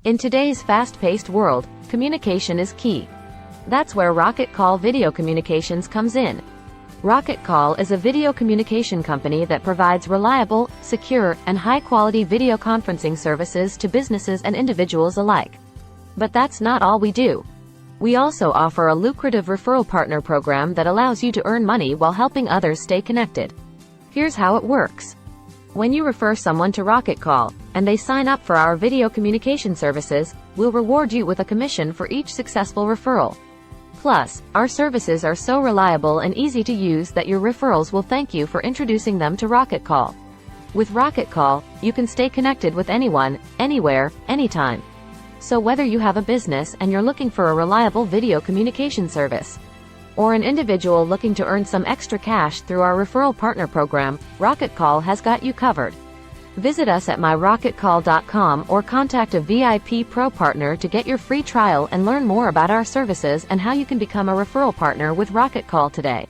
In today's fast-paced world, communication is key. That's where Rocket Call Video Communications comes in. Rocket Call is a video communication company that provides reliable, secure, and high-quality video conferencing services to businesses and individuals alike. But that's not all we do. We also offer a lucrative referral partner program that allows you to earn money while helping others stay connected. Here's how it works. When you refer someone to Rocket Call, and they sign up for our video communication services, we'll reward you with a commission for each successful referral. Plus, our services are so reliable and easy to use that your referrals will thank you for introducing them to Rocket Call. With Rocket Call, you can stay connected with anyone, anywhere, anytime. So whether you have a business and you're looking for a reliable video communication service, or an individual looking to earn some extra cash through our referral partner program, Rocket Call has got you covered. Visit us at myrocketcall.com or contact a VIP Pro partner to get your free trial and learn more about our services and how you can become a referral partner with Rocket Call today.